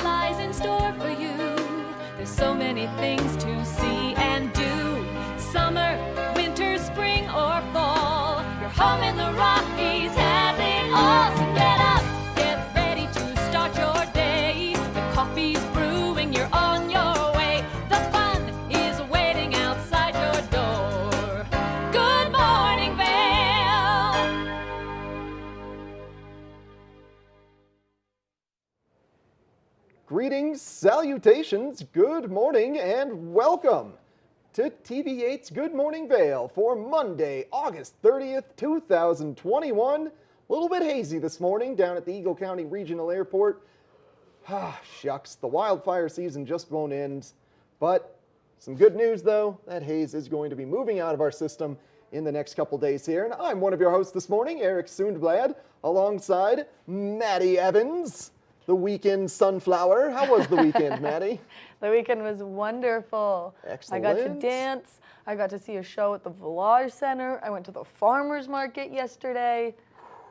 lies in store for you. There's so many things to see and do. Summer, winter, spring, or fall. Your home in the Rockies has it all. So get up, get ready to start your day. The coffee's brewing, you're on your way. The fun is waiting outside your door. Good morning, Vail. Greetings, salutations, good morning, and welcome to TV8's Good Morning Vail for Monday, August 30th, 2021. A little bit hazy this morning down at the Eagle County Regional Airport. Shucks, the wildfire season just won't end. But some good news, though, that haze is going to be moving out of our system in the next couple days here. And I'm one of your hosts this morning, Eric Sundblad, alongside Maddie Evans, the weekend sunflower. How was the weekend, Maddie? The weekend was wonderful. Excellent. I got to dance. I got to see a show at the Village Center. I went to the farmer's market yesterday.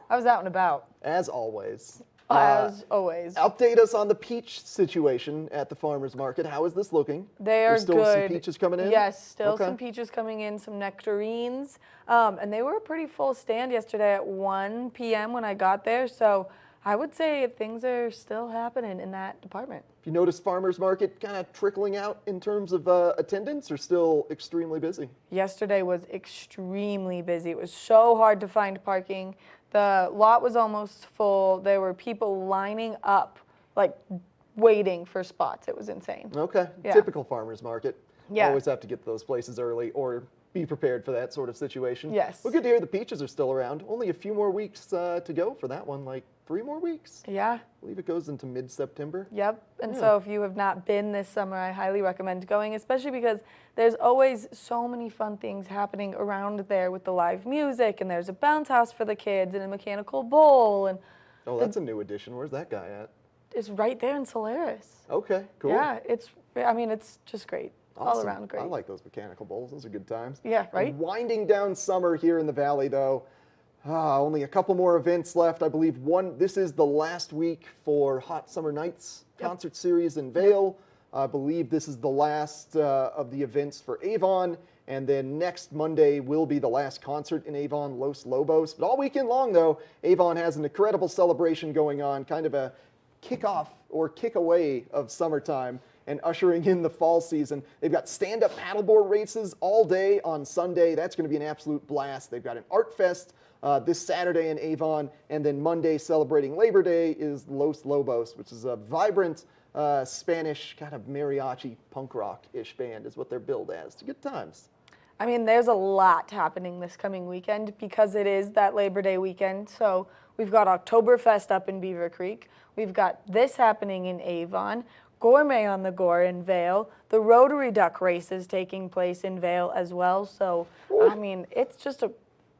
I was out and about. As always. As always. Update us on the peach situation at the farmer's market. How is this looking? They are There's still good. some peaches coming in? Yes, still Okay. some peaches coming in, some nectarines. And they were a pretty full stand yesterday at 1 p.m. when I got there. So I would say things are still happening in that department. Have you noticed farmer's market kind of trickling out in terms of attendance, or still extremely busy? Yesterday was extremely busy. It was so hard to find parking. The lot was almost full. There were people lining up, like waiting for spots. It was insane. Okay, Yeah. typical farmer's market. Yeah. Always have to get to those places early or be prepared for that sort of situation. Yes. Well, good to hear the peaches are still around. Only a few more weeks to go for that one, like 3 more weeks. Yeah. I believe it goes into mid-September. Yep. And Yeah. so if you have not been this summer, I highly recommend going, especially because there's always so many fun things happening around there with the live music, and there's a bounce house for the kids and a mechanical bull, and Oh, that's a new addition. Where's that guy at? it's right there in Solaris. Okay, cool. Yeah, it's just great. All Awesome. around great. I like those mechanical bowls. Those are good times. Yeah, right? Winding down summer here in the Valley, though. Only a couple more events left. I believe this is the last week for Hot Summer Nights concert series in Vail. I believe this is the last of the events for Avon. And then next Monday will be the last concert in Avon, Los Lobos. But all weekend long, though, Avon has an incredible celebration going on, kind of a kickoff or kick away of summertime and ushering in the fall season. They've got stand-up paddleboard races all day on Sunday. That's going to be an absolute blast. They've got an art fest this Saturday in Avon, and then Monday celebrating Labor Day is Los Lobos, which is a vibrant Spanish kind of mariachi punk rock-ish band is what they're billed as. It's good times. I mean, there's a lot happening this coming weekend because it is that Labor Day weekend. So we've got Oktoberfest up in Beaver Creek. We've got this happening in Avon, Gourmet on the Gore in Vail. The Rotary Duck race is taking place in Vail as well. So, I mean, it's just a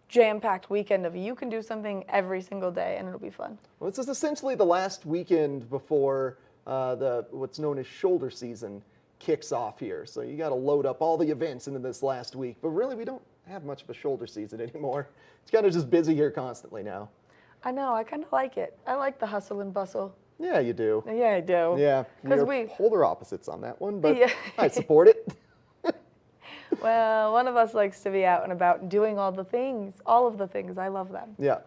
jam-packed weekend of you can do something every single day and it'll be fun. Well, this is essentially the last weekend before what's known as shoulder season kicks off here. So you got to load up all the events into this last week. But really, we don't have much of a shoulder season anymore. It's kind of just busy here constantly now. I know, I kind of like it. I like the hustle and bustle. Yeah, you do. Yeah, I do. Yeah, because we're polar opposites on that one, but Yeah. I support it. Well, one of us likes to be out and about and doing all of the things. I love them. Yeah,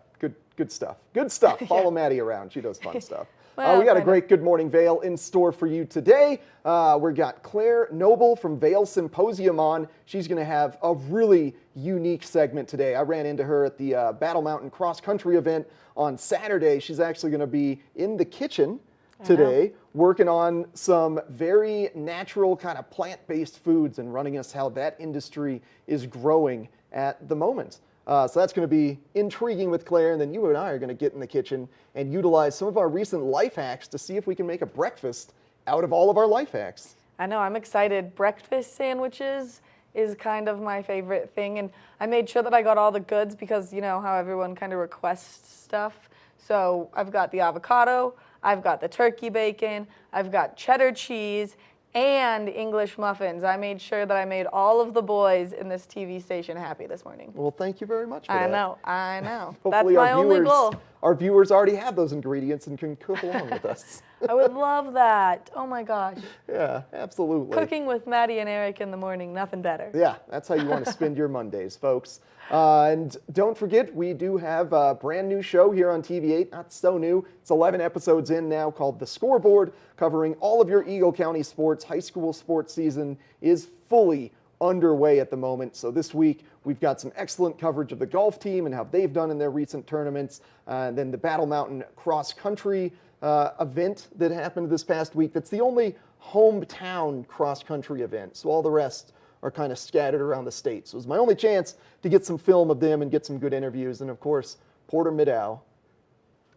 good stuff. Good stuff. Follow Maddie around. She does fun stuff. Well, we got a great Good Morning Vail in store for you today. We got Claire Noble from Vail Symposium on. She's going to have a really unique segment today. I ran into her at the Battle Mountain Cross Country event on Saturday. She's actually going to be in the kitchen today working on some very natural kind of plant-based foods and running us how that industry is growing at the moment. So that's going to be intriguing with Claire, and then you and I are going to get in the kitchen and utilize some of our recent life hacks to see if we can make a breakfast out of all of our life hacks. I know, I'm excited. Breakfast sandwiches is kind of my favorite thing, and I made sure that I got all the goods because you know how everyone kind of requests stuff. So I've got the avocado, I've got the turkey bacon, I've got cheddar cheese, and English muffins. I made sure that I made all of the boys in this TV station happy this morning. Well, thank you very much for that. I know. That's Hopefully my our only viewers goal. our viewers already have those ingredients and can cook along with us. I would love that. Oh my gosh. Yeah, absolutely. Cooking with Maddie and Eric in the morning, nothing better. Yeah, that's how you want to spend your Mondays, folks. And don't forget, we do have a brand new show here on TV8, not so new. It's 11 episodes in now, called The Scoreboard, covering all of your Eagle County sports. High school sports season is fully underway at the moment. So this week, we've got some excellent coverage of the golf team and how they've done in their recent tournaments. And then the Battle Mountain cross country event that happened this past week. That's the only hometown cross country event. So all the rest are kind of scattered around the state. So it was my only chance to get some film of them and get some good interviews. And of course, Porter Middow.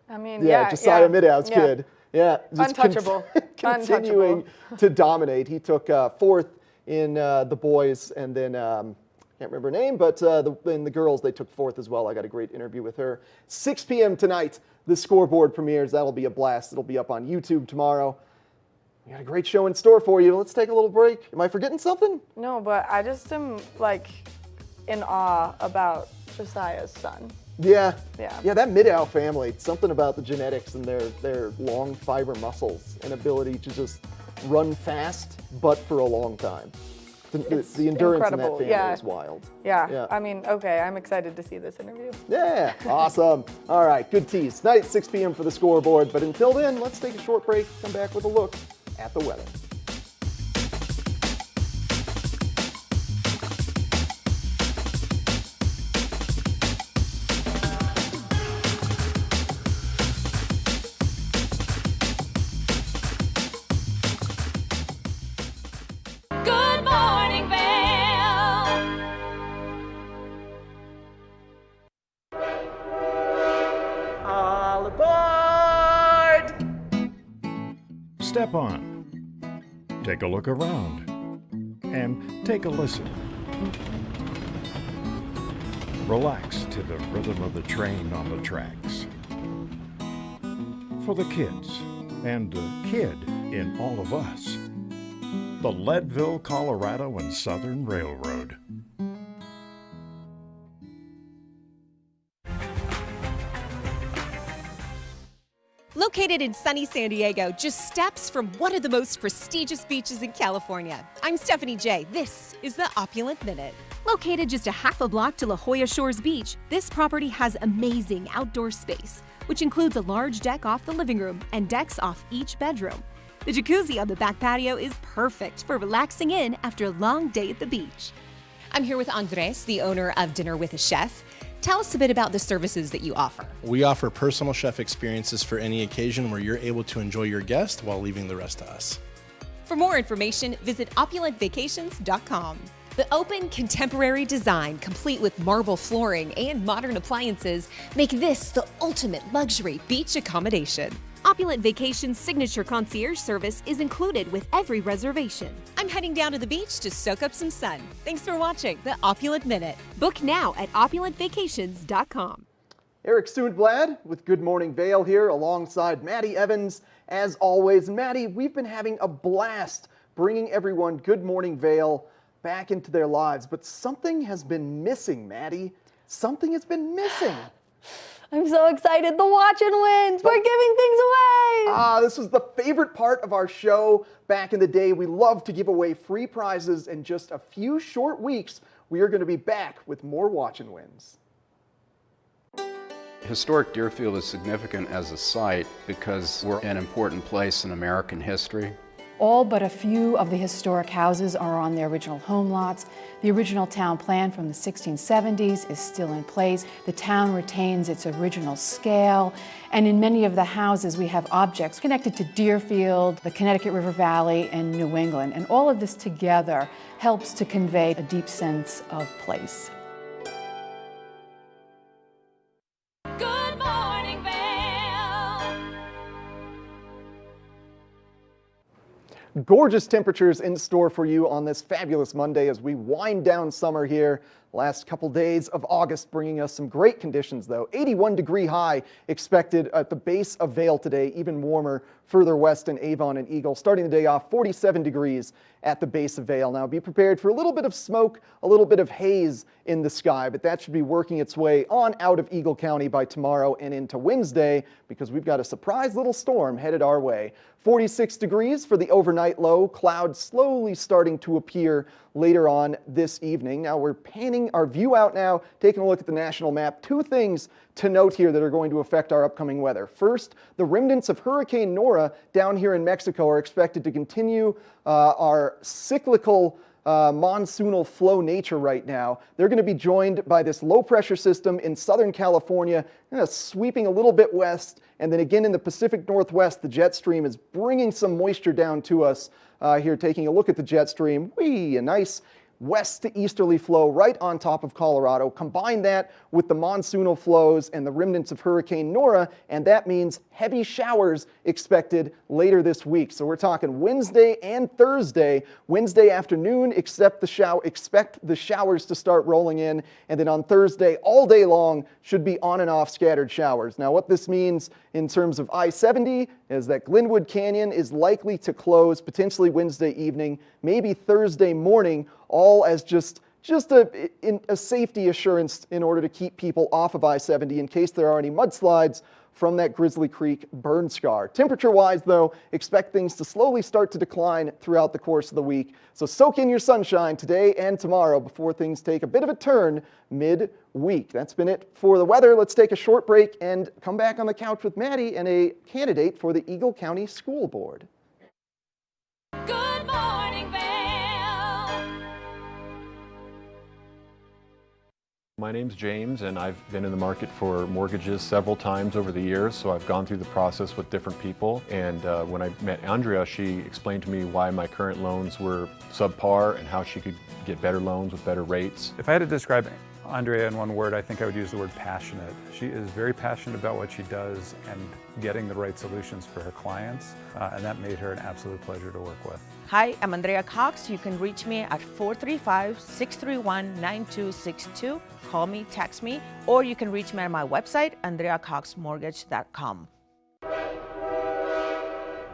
I mean, Josiah Middow's kid. Yeah, just untouchable. continuing to dominate. He took fourth in the boys, and then can't remember her name, but in the girls, they took fourth as well. I got a great interview with her. 6 p.m. tonight, the Scoreboard premieres. That'll be a blast. It'll be up on YouTube tomorrow. We got a great show in store for you. Let's take a little break. Am I forgetting something? No, but I just am like in awe about Josiah's son. Yeah, that Middow family. Something about the genetics and their long fiber muscles and ability to just run fast, but for a long time. The endurance in that family is wild. Yeah, I mean, okay, I'm excited to see this interview. Yeah, awesome. All right, good tease. Tonight at 6 p.m. for the Scoreboard. But until then, let's take a short break, come back with a look at the weather. Good morning, Vail. All aboard! Step on, take a look around, and take a listen. Relax to the rhythm of the train on the tracks. For the kids, and the kid in all of us, the Leadville, Colorado and Southern Railroad. Located in sunny San Diego, just steps from one of the most prestigious beaches in California. I'm Stephanie J. This is the Opulent Minute. Located just a half a block to La Jolla Shores Beach, this property has amazing outdoor space, which includes a large deck off the living room and decks off each bedroom. The jacuzzi on the back patio is perfect for relaxing in after a long day at the beach. I'm here with Andres, the owner of Dinner with a Chef. Tell us a bit about the services that you offer. We offer personal chef experiences for any occasion where you're able to enjoy your guest while leaving the rest to us. For more information, visit opulentvacations.com. The open, contemporary design, complete with marble flooring and modern appliances, make this the ultimate luxury beach accommodation. Opulent Vacations' signature concierge service is included with every reservation. I'm heading down to the beach to soak up some sun. Thanks for watching the Opulent Minute. Book now at opulentvacations.com. Eric Sundblad with Good Morning Vail here alongside Maddie Evans. As always, Maddie, we've been having a blast bringing everyone Good Morning Vail back into their lives, but something has been missing, Maddie. Something has been missing. I'm so excited. The watch and wins. We're giving things away. This was the favorite part of our show back in the day. We love to give away free prizes. In just a few short weeks, we are going to be back with more watch and wins. Historic Deerfield is significant as a site because we're an important place in American history. All but a few of the historic houses are on their original home lots. The original town plan from the 1670s is still in place. The town retains its original scale, and in many of the houses we have objects connected to Deerfield, the Connecticut River Valley, and New England. And all of this together helps to convey a deep sense of place. Good morning, Vail. Gorgeous temperatures in store for you on this fabulous Monday as we wind down summer here. Last couple days of August bringing us some great conditions though. 81-degree high expected at the base of Vail today, even warmer further west in Avon and Eagle. Starting the day off 47 degrees at the base of Vail. Now be prepared for a little bit of smoke, a little bit of haze in the sky, but that should be working its way on out of Eagle County by tomorrow and into Wednesday because we've got a surprise little storm headed our way. 46 degrees for the overnight low, clouds slowly starting to appear later on this evening. Now we're panning our view out now, taking a look at the national map. Two things to note here that are going to affect our upcoming weather. First, the remnants of Hurricane Nora down here in Mexico are expected to continue our cyclical monsoonal flow nature right now. They're going to be joined by this low pressure system in Southern California, sweeping a little bit west, and then again in the Pacific Northwest, the jet stream is bringing some moisture down to us here. Taking a look at the jet stream, a nice west to easterly flow right on top of Colorado. Combine that with the monsoonal flows and the remnants of Hurricane Nora, and that means heavy showers expected later this week. So we're talking Wednesday and Thursday. Wednesday afternoon, expect the showers to start rolling in, and then on Thursday all day long should be on and off scattered showers. Now what this means in terms of I-70 is that Glenwood Canyon is likely to close potentially Wednesday evening, maybe Thursday morning, all as just a safety assurance in order to keep people off of I-70 in case there are any mudslides from that Grizzly Creek burn scar. Temperature-wise, though, expect things to slowly start to decline throughout the course of the week. So soak in your sunshine today and tomorrow before things take a bit of a turn mid-week. That's been it for the weather. Let's take a short break and come back on the couch with Maddie and a candidate for the Eagle County School Board. Good morning, Vail. My name's James, and I've been in the market for mortgages several times over the years, so I've gone through the process with different people. And when I met Andrea, she explained to me why my current loans were subpar and how she could get better loans with better rates. If I had to describe Andrea in one word, I think I would use the word passionate. She is very passionate about what she does and getting the right solutions for her clients, and that made her an absolute pleasure to work with. Hi, I'm Andrea Cox. You can reach me at 435-631-9262. Call me, text me, or you can reach me at my website, andreacoxmortgage.com.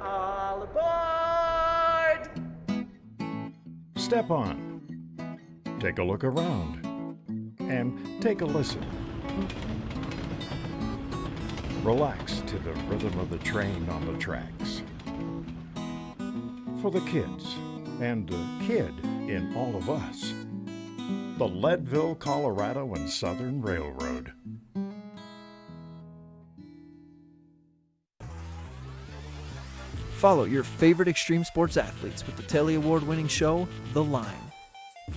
All aboard! Step on, take a look around, and take a listen. Relax to the rhythm of the train on the tracks. For the kids and the kid in all of us, the Leadville, Colorado and Southern Railroad. Follow your favorite extreme sports athletes with the Telly Award-winning show, The Line.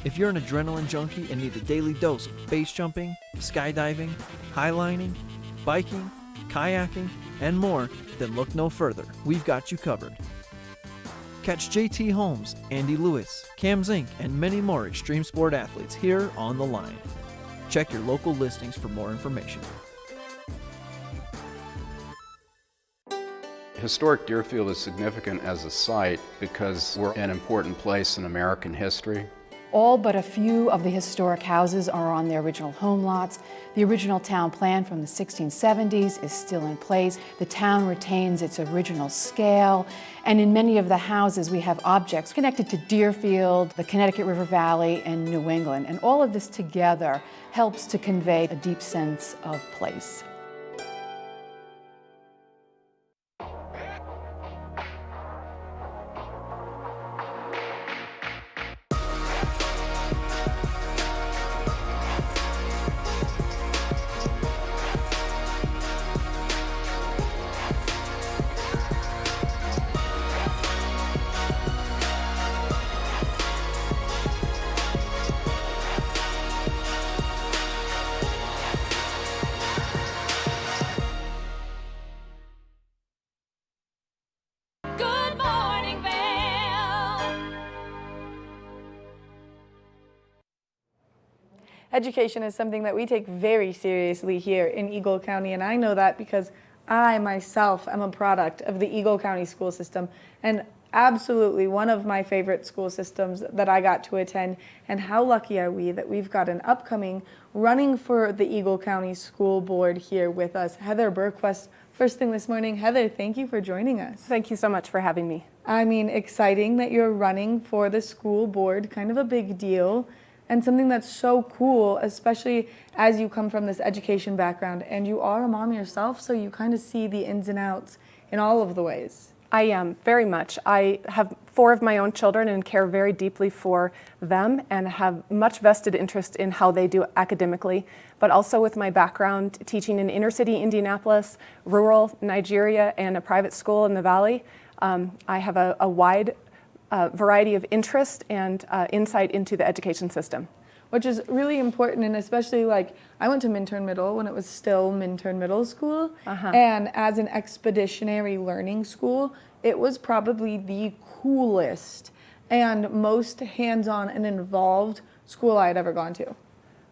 If you're an adrenaline junkie and need a daily dose of base jumping, skydiving, highlining, biking, kayaking, and more, then look no further. We've got you covered. Catch JT Holmes, Andy Lewis, Cam Zink, and many more extreme sport athletes here on The Line. Check your local listings for more information. Historic Deerfield is significant as a site because we're an important place in American history. All but a few of the historic houses are on their original home lots. The original town plan from the 1670s is still in place. The town retains its original scale, and in many of the houses we have objects connected to Deerfield, the Connecticut River Valley, and New England. And all of this together helps to convey a deep sense of place. Education is something that we take very seriously here in Eagle County, and I know that because I myself am a product of the Eagle County school system, and absolutely one of my favorite school systems that I got to attend. And how lucky are we that we've got an upcoming running for the Eagle County School Board here with us, Heather Bergquist. First thing this morning, Heather, thank you for joining us. Thank you so much for having me. I mean, exciting that you're running for the school board, kind of a big deal, and something that's so cool, especially as you come from this education background and you are a mom yourself, so you kind of see the ins and outs in all of the ways. I am, very much. I have 4 of my own children and care very deeply for them and have much vested interest in how they do academically, but also with my background teaching in inner city Indianapolis, rural Nigeria, and a private school in the Valley. I have a wide variety of interest and insight into the education system. Which is really important, and especially like I went to Minturn Middle when it was still Minturn Middle School, and as an expeditionary learning school, it was probably the coolest and most hands-on and involved school I had ever gone to.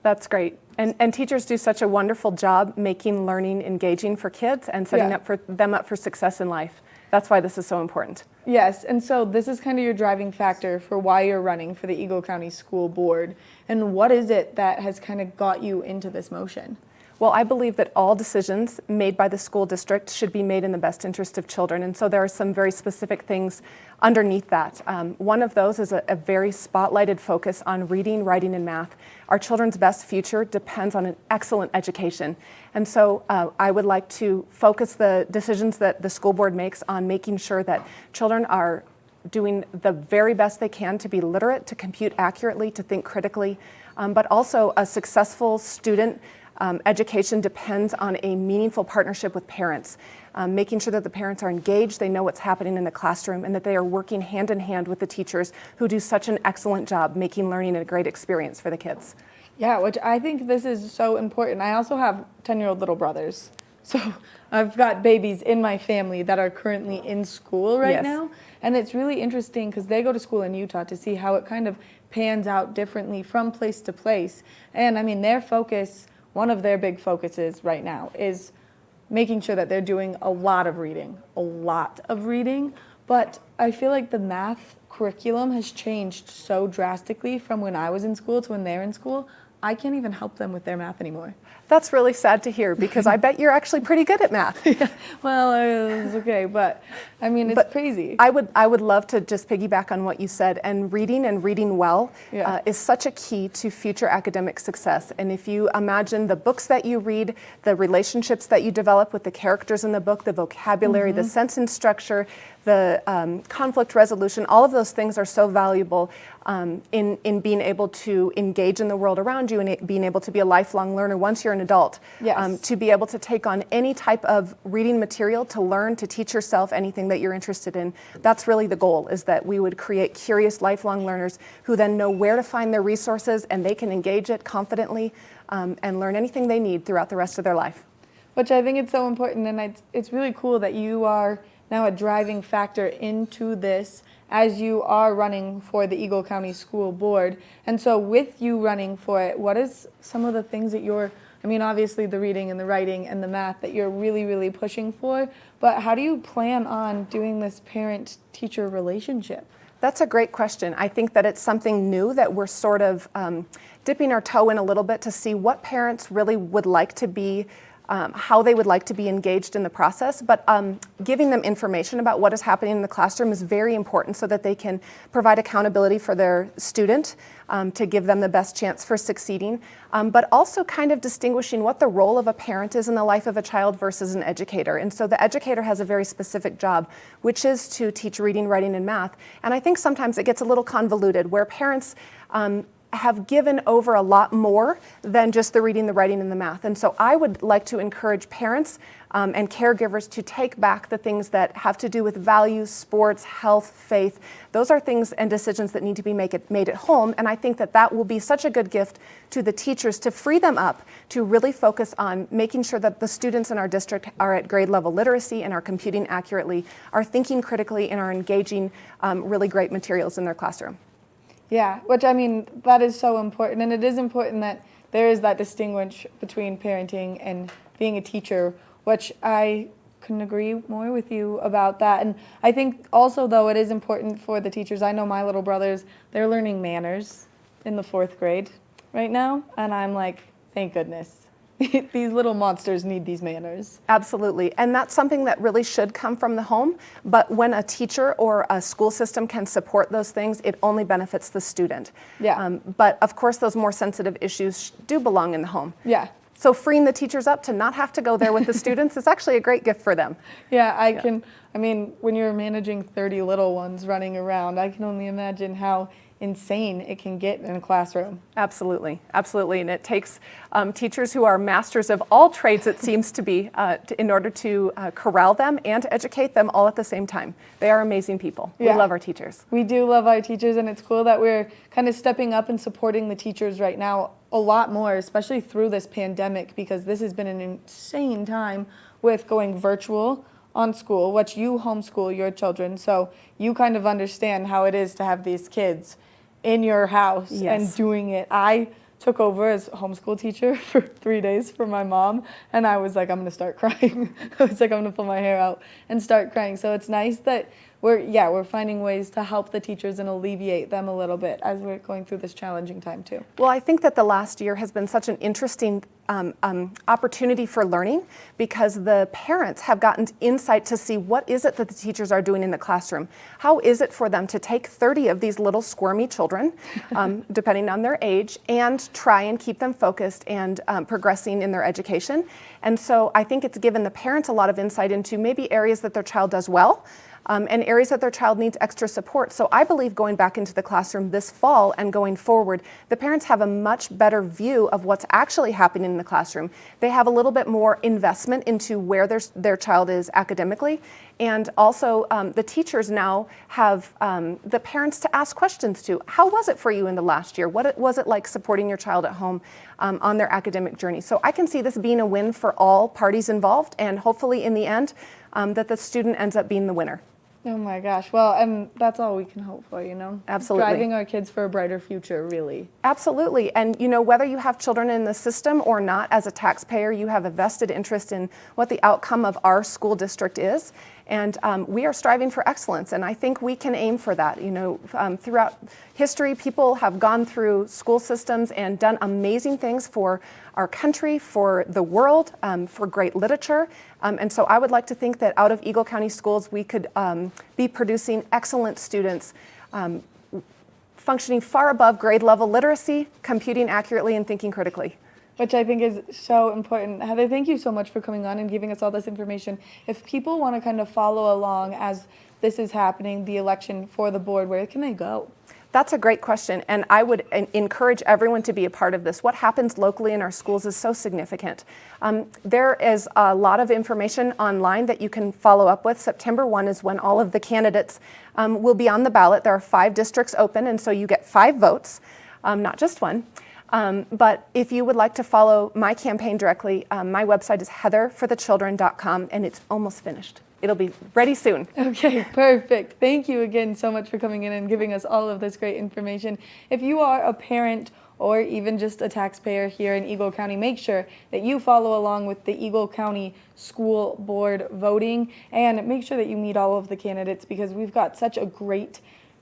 That's great. And teachers do such a wonderful job making learning engaging for kids and setting them up for success in life. That's why this is so important. Yes, and so this is kind of your driving factor for why you're running for the Eagle County School Board. And what is it that has kind of got you into this motion? Well, I believe that all decisions made by the school district should be made in the best interest of children. And so there are some very specific things underneath that. One of those is a very spotlighted focus on reading, writing, and math. Our children's best future depends on an excellent education. And so I would like to focus the decisions that the school board makes on making sure that children are doing the very best they can to be literate, to compute accurately, to think critically, but also a successful student education depends on a meaningful partnership with parents, making sure that the parents are engaged, they know what's happening in the classroom, and that they are working hand in hand with the teachers who do such an excellent job making learning a great experience for the kids. Yeah, which I think this is so important. I also have 10-year-old little brothers. So I've got babies in my family that are currently in school right now. And it's really interesting because they go to school in Utah to see how it kind of pans out differently from place to place. And I mean, their focus, one of their big focuses right now is making sure that they're doing a lot of reading. But I feel like the math curriculum has changed so drastically from when I was in school to when they're in school. I can't even help them with their math anymore. That's really sad to hear because I bet you're actually pretty good at math. Well, it's okay, but I mean, it's crazy. I would love to just piggyback on what you said, and reading well is such a key to future academic success. And if you imagine the books that you read, the relationships that you develop with the characters in the book, the vocabulary, the sentence structure, the conflict resolution, all of those things are so valuable in being able to engage in the world around you and being able to be a lifelong learner once you're an adult. To be able to take on any type of reading material, to learn, to teach yourself anything that you're interested in. That's really the goal, is that we would create curious lifelong learners who then know where to find their resources and they can engage it confidently and learn anything they need throughout the rest of their life. Which I think it's so important, and it's really cool that you are now a driving factor into this as you are running for the Eagle County School Board. And so with you running for it, what is some of the things that you're, I mean, obviously the reading and the writing and the math that you're really, really pushing for, but how do you plan on doing this parent-teacher relationship? That's a great question. I think that it's something new that we're sort of dipping our toe in a little bit to see what parents really would like to be, how they would like to be engaged in the process, but giving them information about what is happening in the classroom is very important so that they can provide accountability for their student to give them the best chance for succeeding, but also kind of distinguishing what the role of a parent is in the life of a child versus an educator. And so the educator has a very specific job, which is to teach reading, writing, and math. And I think sometimes it gets a little convoluted where parents have given over a lot more than just the reading, the writing, and the math. And so I would like to encourage parents and caregivers to take back the things that have to do with values, sports, health, faith. Those are things and decisions that need to be made at home. And I think that that will be such a good gift to the teachers to free them up to really focus on making sure that the students in our district are at grade level literacy and are computing accurately, are thinking critically, and are engaging really great materials in their classroom. Yeah, which I mean, that is so important. And it is important that there is that distinguish between parenting and being a teacher, which I couldn't agree more with you about that. And I think also, though, it is important for the teachers. I know my little brothers, they're learning manners in the 4th grade right now, and I'm like, thank goodness. These little monsters need these manners. Absolutely, and that's something that really should come from the home, but when a teacher or a school system can support those things, it only benefits the student. Yeah. But of course, those more sensitive issues do belong in the home. Yeah. So freeing the teachers up to not have to go there with the students is actually a great gift for them. Yeah, I mean, when you're managing 30 little ones running around, I can only imagine how insane it can get in a classroom. Absolutely, absolutely, and it takes teachers who are masters of all trades, it seems to be, in order to corral them and to educate them all at the same time. They are amazing people. Yeah. We love our teachers. We do love our teachers, and it's cool that we're kind of stepping up and supporting the teachers right now a lot more, especially through this pandemic, because this has been an insane time with going virtual on school, which you homeschool your children, so you kind of understand how it is to have these kids in your house and doing it. I took over as homeschool teacher for 3 days for my mom, and I was like, I'm gonna start crying. I was like, I'm gonna pull my hair out and start crying. So it's nice that we're finding ways to help the teachers and alleviate them a little bit as we're going through this challenging time too. Well, I think that the last year has been such an interesting opportunity for learning, because the parents have gotten insight to see what is it that the teachers are doing in the classroom. How is it for them to take 30 of these little squirmy children, depending on their age, and try and keep them focused and progressing in their education. And so I think it's given the parents a lot of insight into maybe areas that their child does well, and areas that their child needs extra support. So I believe going back into the classroom this fall and going forward, the parents have a much better view of what's actually happening in the classroom. They have a little bit more investment into where their child is academically. And also the teachers now have the parents to ask questions to. How was it for you in the last year? What was it like supporting your child at home on their academic journey? So I can see this being a win for all parties involved, and hopefully in the end that the student ends up being the winner. Oh my gosh. Well, and that's all we can hope for, you know? Absolutely. Driving our kids for a brighter future, really. Absolutely. And you know, whether you have children in the system or not, as a taxpayer, you have a vested interest in what the outcome of our school district is. And we are striving for excellence, and I think we can aim for that. You know, throughout history, people have gone through school systems and done amazing things for our country, for the world, for great literature. And so I would like to think that out of Eagle County Schools, we could be producing excellent students, functioning far above grade level literacy, computing accurately, and thinking critically. Which I think is so important. Heather, thank you so much for coming on and giving us all this information. If people want to kind of follow along as this is happening, the election for the board, where can they go? That's a great question, and I would encourage everyone to be a part of this. What happens locally in our schools is so significant. There is a lot of information online that you can follow up with. September 1 is when all of the candidates will be on the ballot. There are 5 districts open, and so you get 5 votes, not just one. But if you would like to follow my campaign directly, my website is heatherforthechildren.com, and it's almost finished. It'll be ready soon. Okay, perfect. Thank you again so much for coming in and giving us all of this great information. If you are a parent or even just a taxpayer here in Eagle County, make sure that you follow along with the Eagle County School Board voting, and make sure that you meet all of the candidates, because we've got such a great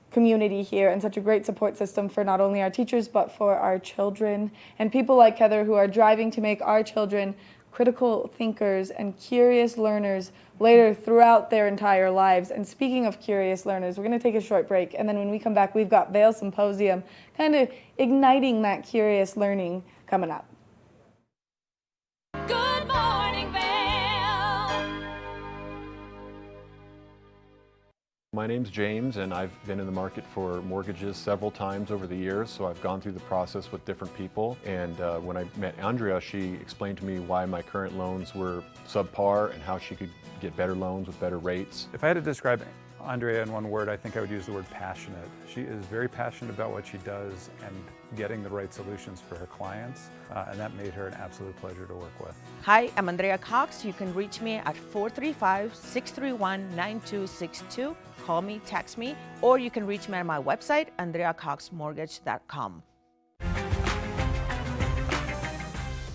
community here and such a great support system for not only our teachers but for our children, and people like Heather who are driving to make our children critical thinkers and curious learners later throughout their entire lives. And speaking of curious learners, we're going to take a short break, and then when we come back, we've got Vail Symposium kind of igniting that curious learning coming up. Good morning, Vail. My name's James, and I've been in the market for mortgages several times over the years, so I've gone through the process with different people. And when I met Andrea, she explained to me why my current loans were subpar and how she could get better loans with better rates. If I had to describe Andrea in one word, I think I would use the word passionate. She is very passionate about what she does and getting the right solutions for her clients, and that made her an absolute pleasure to work with. Hi, I'm Andrea Cox. You can reach me at 435-631-9262. Call me, text me, or you can reach me at my website, andreacoxmortgage.com.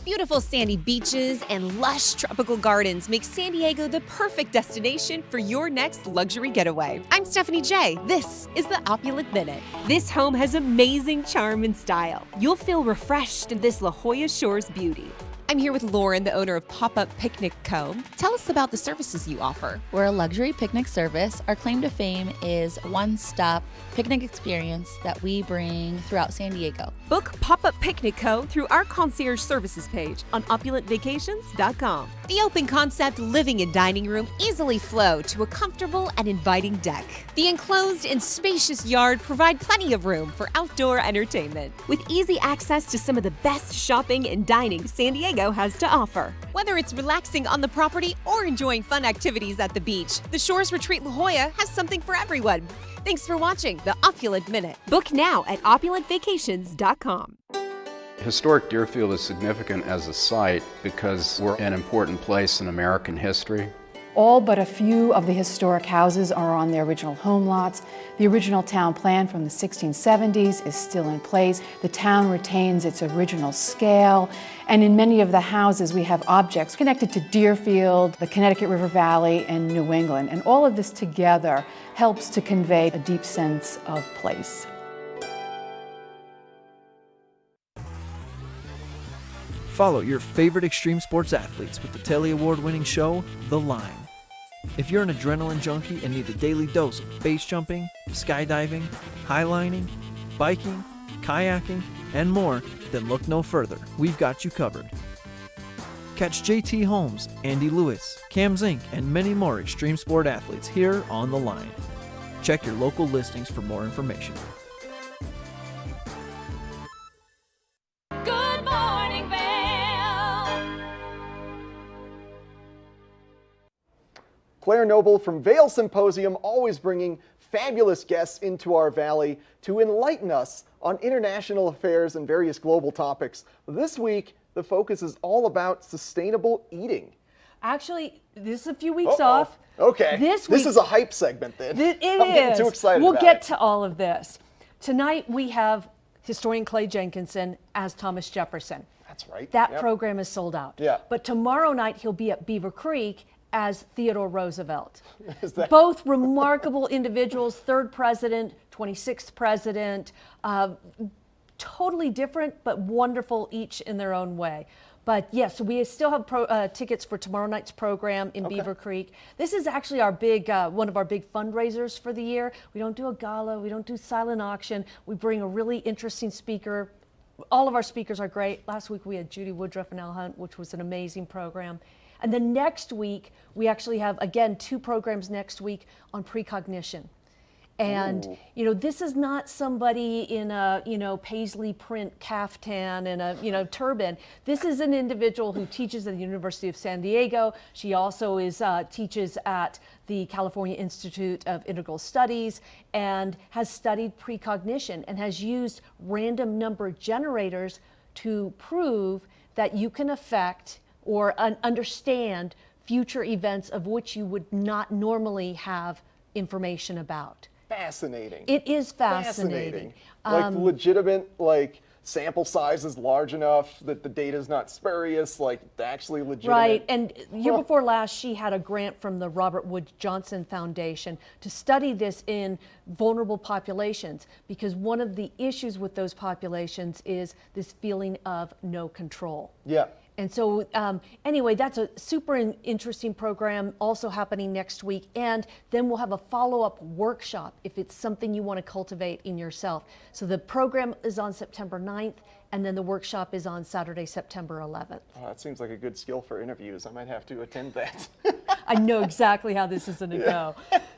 Beautiful sandy beaches and lush tropical gardens make San Diego the perfect destination for your next luxury getaway. I'm Stephanie J. This is the Opulent Minute. This home has amazing charm and style. You'll feel refreshed in this La Jolla Shores beauty. I'm here with Lauren, the owner of Pop-Up Picnic Co. Tell us about the services you offer. We're a luxury picnic service. Our claim to fame is one-stop picnic experience that we bring throughout San Diego. Book Pop-Up Picnic Co. through our concierge services page on opulentvacations.com. The open concept living and dining room easily flow to a comfortable and inviting deck. The enclosed and spacious yard provide plenty of room for outdoor entertainment. With easy access to some of the best shopping and dining San Diego has to offer. Whether it's relaxing on the property or enjoying fun activities at the beach, the Shores Retreat La Jolla has something for everyone. Thanks for watching the Opulent Minute. Book now at opulentvacations.com. Historic Deerfield is significant as a site because we're an important place in American history. All but a few of the historic houses are on their original home lots. The original town plan from the 1670s is still in place. The town retains its original scale, and in many of the houses we have objects connected to Deerfield, the Connecticut River Valley, and New England. And all of this together helps to convey a deep sense of place. Follow your favorite extreme sports athletes with the Telly Award-winning show, The Line. If you're an adrenaline junkie and need a daily dose of base jumping, skydiving, highlining, biking, kayaking, and more, then look no further. We've got you covered. Catch JT Holmes, Andy Lewis, Cam Zink, and many more extreme sport athletes here on The Line. Check your local listings for more information. Good morning, Vail. Claire Noble from Vail Symposium, always bringing fabulous guests into our valley to enlighten us on international affairs and various global topics. This week, the focus is all about sustainable eating. Actually, this is a few weeks off. Okay. This week, is a hype segment then. I'm getting too excited We'll about get it. to all of this. Tonight we have historian Clay Jenkinson as Thomas Jefferson. That's right. That program is sold out. Yeah. But tomorrow night he'll be at Beaver Creek as Theodore Roosevelt. That... Both remarkable individuals, 3rd president, 26th president, totally different but wonderful each in their own way. But yes, we still have tickets for tomorrow night's program in Beaver Creek. This is actually our big, one of our big fundraisers for the year. We don't do a gala, we don't do silent auction. We bring a really interesting speaker. All of our speakers are great. Last week we had Judy Woodruff and Al Hunt, which was an amazing program. And then next week, we actually have, again, 2 programs next week on precognition. And, you know, this is not somebody in a, you know, paisley print caftan and a, you know, turban. This is an individual who teaches at the University of San Diego. She also is teaches at the California Institute of Integral Studies and has studied precognition and has used random number generators to prove that you can affect or understand future events of which you would not normally have information about. Fascinating. It is fascinating. Like legitimate, like sample size is large enough that the data is not spurious, like actually legitimate. Right, and year before last, she had a grant from the Robert Wood Johnson Foundation to study this in vulnerable populations, because one of the issues with those populations is this feeling of no control. Yeah. And so anyway, that's a super interesting program also happening next week. And then we'll have a follow-up workshop if it's something you want to cultivate in yourself. So the program is on September 9th, and then the workshop is on Saturday, September 11th. Oh, that seems like a good skill for interviews. I might have to attend that. I know exactly how this is going to go.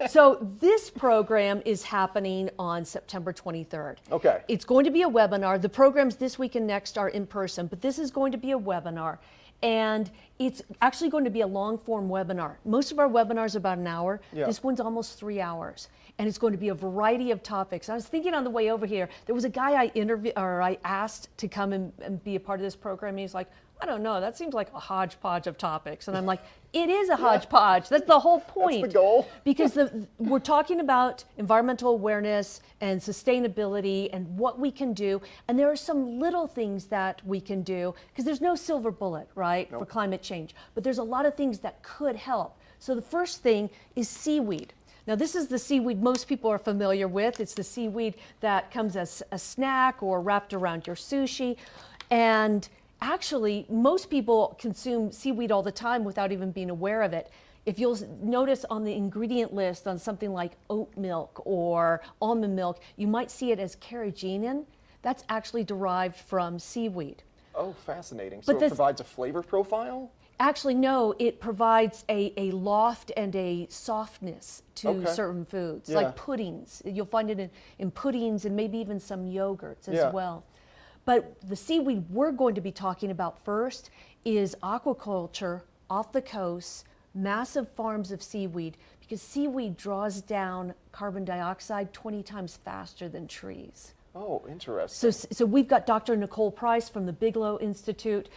So this program is happening on September 23rd. Okay. It's going to be a webinar. The programs this week and next are in person, but this is going to be a webinar. And it's actually going to be a long-form webinar. Most of our webinars are about an hour. Yeah. This one's almost 3 hours. And it's going to be a variety of topics. I was thinking on the way over here, there was a guy I asked to come and be a part of this program. He's like, I don't know, that seems like a hodgepodge of topics. And I'm like, it is a hodgepodge. That's the whole point. That's the goal. Because we're talking about environmental awareness and sustainability and what we can do. And there are some little things that we can do, because there's no silver bullet, right, for climate change. But there's a lot of things that could help. So the first thing is seaweed. Now, this is the seaweed most people are familiar with. It's the seaweed that comes as a snack or wrapped around your sushi. And actually, most people consume seaweed all the time without even being aware of it. If you'll notice on the ingredient list on something like oat milk or almond milk, you might see it as carrageenan. That's actually derived from seaweed. Oh, fascinating. So it provides a flavor profile? Actually, no, it provides a loft and a softness to certain foods, like puddings. You'll find it in puddings and maybe even some yogurts as well. But the seaweed we're going to be talking about first is aquaculture off the coast, massive farms of seaweed, because seaweed draws down carbon dioxide 20 times faster than trees. Oh, interesting. So we've got Dr. Nicole Price from the Bigelow Institute.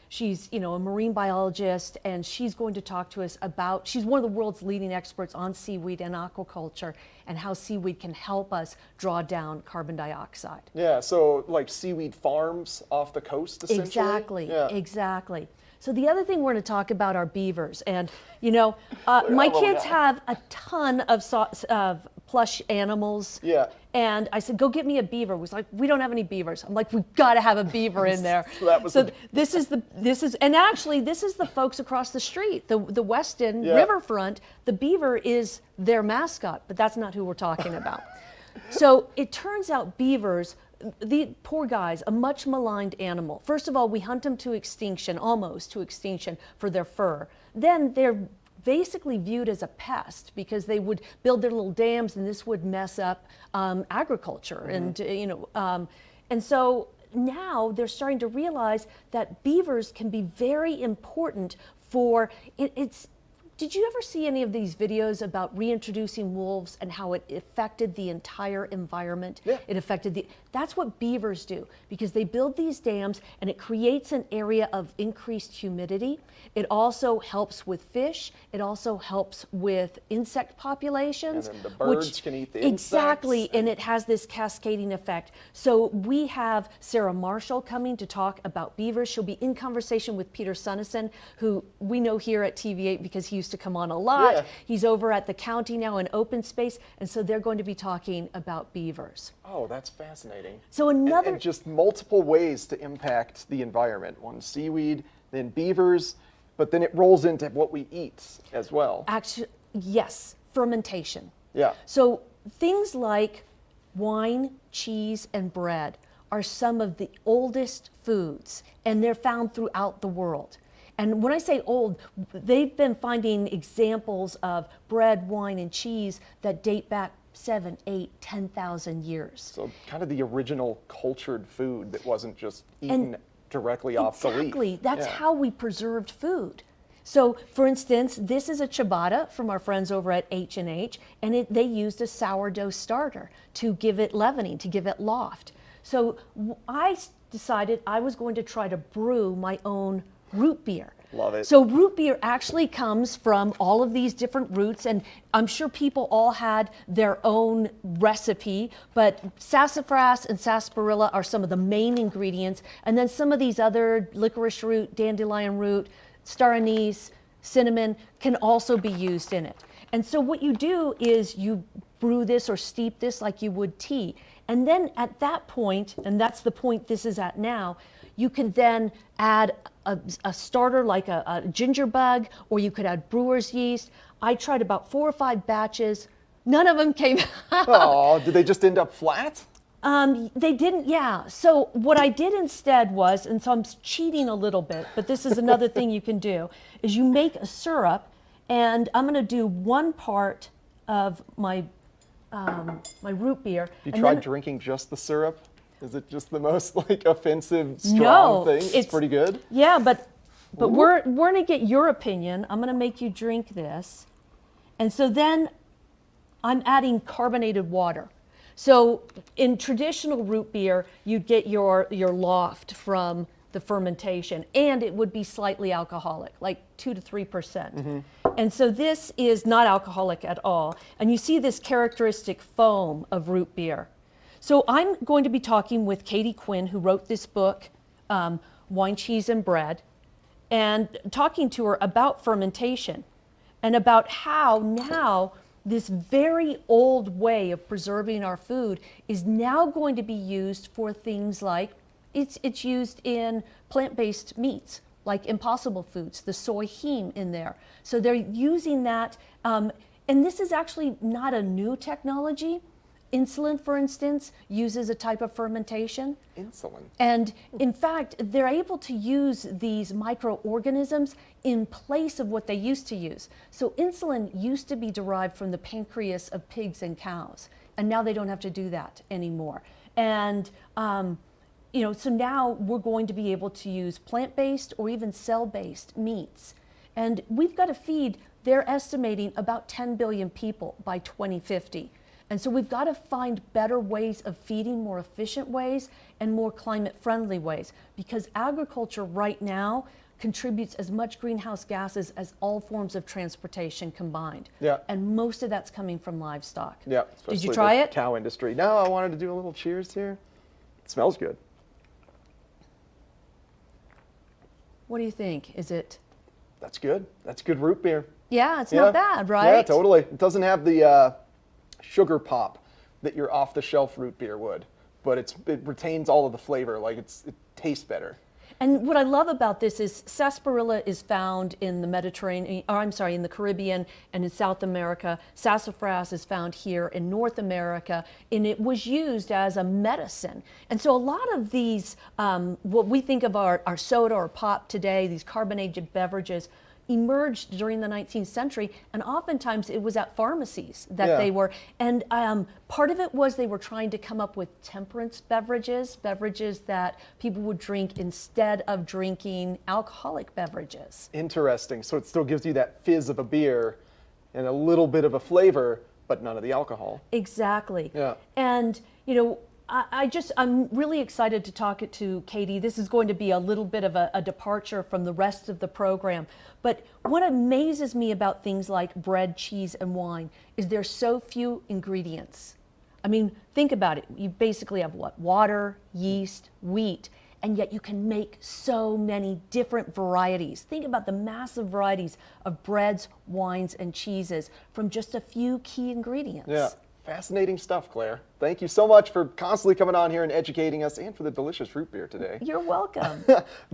She's a marine biologist, and she's going to talk to us about, she's one of the world's leading experts on seaweed and aquaculture and how seaweed can help us draw down carbon dioxide. Yeah, so like seaweed farms off the coast, essentially? Exactly, exactly. So the other thing we're going to talk about are beavers. And, my kids have a ton of plush animals. Yeah. And I said, go get me a beaver. Was like, we don't have any beavers. I'm like, we've got to have a beaver in there. This is the folks across the street, the Weston Riverfront. The beaver is their mascot, but that's not who we're talking about. So it turns out beavers, the poor guys, a much maligned animal. First of all, we hunt them to extinction, almost to extinction, for their fur. Then they're basically viewed as a pest because they would build their little dams, and this would mess up agriculture. And so now they're starting to realize that beavers can be very important for Did you ever see any of these videos about reintroducing wolves and how it affected the entire environment? Yeah. It affected that's what beavers do, because they build these dams and it creates an area of increased humidity. It also helps with fish. It also helps with insect populations. And then the birds can eat the insects. Exactly, and it has this cascading effect. So we have Sarah Marshall coming to talk about beavers. She'll be in conversation with Peter Sunnison, who we know here at TV8 because he used to come on a lot. Yeah. He's over at the county now in open space, and so they're going to be talking about beavers. Oh, that's fascinating. So and just multiple ways to impact the environment. One, seaweed, then beavers, but then it rolls into what we eat as well. Actually, yes, fermentation. Yeah. So things like wine, cheese, and bread are some of the oldest foods, and they're found throughout the world. And when I say old, they've been finding examples of bread, wine, and cheese that date back 7, 8, 10,000 years. So kind of the original cultured food that wasn't just eaten directly off the leaf. Exactly. That's how we preserved food. So, for instance, this is a ciabatta from our friends over at H&H, and they used a sourdough starter to give it leavening, to give it loft. So I decided I was going to try to brew my own root beer. Love it. So root beer actually comes from all of these different roots, and I'm sure people all had their own recipe, but sassafras and sarsaparilla are some of the main ingredients, and then some of these other licorice root, dandelion root, star anise, cinnamon can also be used in it. And so what you do is you brew this or steep this like you would tea. And then at that point, and that's the point this is at now, you can then add a starter like a ginger bug, or you could add brewer's yeast. I tried about 4 or 5 batches. None of them came out. Oh, did they just end up flat? They didn't, yeah. So what I did instead was, and so I'm cheating a little bit, but this is another thing you can do, is you make a syrup, and I'm going to do 1 part of my root beer. You tried drinking just the syrup? Is it just the most offensive, strong thing? It's pretty good? Yeah, but we're going to get your opinion. I'm going to make you drink this. And so then I'm adding carbonated water. So in traditional root beer, you'd get your loft from the fermentation, and it would be slightly alcoholic, like 2 to 3%. And so this is not alcoholic at all. And you see this characteristic foam of root beer. So I'm going to be talking with Katie Quinn, who wrote this book, Wine, Cheese, and Bread, and talking to her about fermentation and about how now this very old way of preserving our food is now going to be used for things like, it's used in plant-based meats, like Impossible Foods, the soy heme in there. So they're using that, and this is actually not a new technology. Insulin, for instance, uses a type of fermentation. Insulin. And in fact, they're able to use these microorganisms in place of what they used to use. So insulin used to be derived from the pancreas of pigs and cows, and now they don't have to do that anymore. And so now we're going to be able to use plant-based or even cell-based meats. And we've got to feed, they're estimating, about 10 billion people by 2050. And so we've got to find better ways of feeding, more efficient ways, and more climate-friendly ways, because agriculture right now contributes as much greenhouse gases as all forms of transportation combined. Yeah. And most of that's coming from livestock. Yeah. Did you try it? Cow industry. No, I wanted to do a little cheers here. It smells good. What do you think? Is it? That's good. That's good root beer. Yeah, it's not bad, right? Yeah, totally. It doesn't have the sugar pop that your off-the-shelf root beer would, but it retains all of the flavor. Like it tastes better. And what I love about this is sarsaparilla is found in the Mediterranean, or I'm sorry, in the Caribbean and in South America. Sassafras is found here in North America, and it was used as a medicine. And so a lot of these, what we think of our soda or pop today, these carbonated beverages, emerged during the 19th century, and oftentimes it was at pharmacies that they were, and part of it was they were trying to come up with temperance beverages that people would drink instead of drinking alcoholic beverages. Interesting. So it still gives you that fizz of a beer and a little bit of a flavor, but none of the alcohol. Exactly. Yeah. And I'm really excited to talk to Katie. This is going to be a little bit of a departure from the rest of the program. But what amazes me about things like bread, cheese, and wine is there's so few ingredients. I mean, think about it. You basically have what? Water, yeast, wheat, and yet you can make so many different varieties. Think about the massive varieties of breads, wines, and cheeses from just a few key ingredients. Yeah. Fascinating stuff, Claire. Thank you so much for constantly coming on here and educating us, and for the delicious root beer today. You're welcome.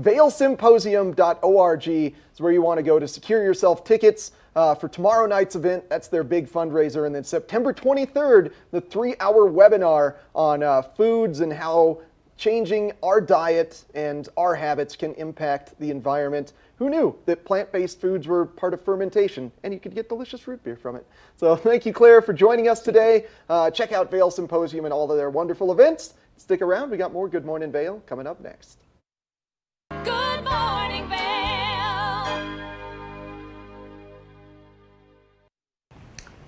VailSymposium.org is where you want to go to secure yourself tickets for tomorrow night's event. That's their big fundraiser. And then September 23rd, the 3-hour webinar on foods and how changing our diet and our habits can impact the environment. Who knew that plant-based foods were part of fermentation, and you could get delicious root beer from it? So thank you, Claire, for joining us today. Check out Vail Symposium and all of their wonderful events. Stick around. We got more Good Morning Vail coming up next. Good morning, Vail.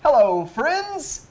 Hello, friends.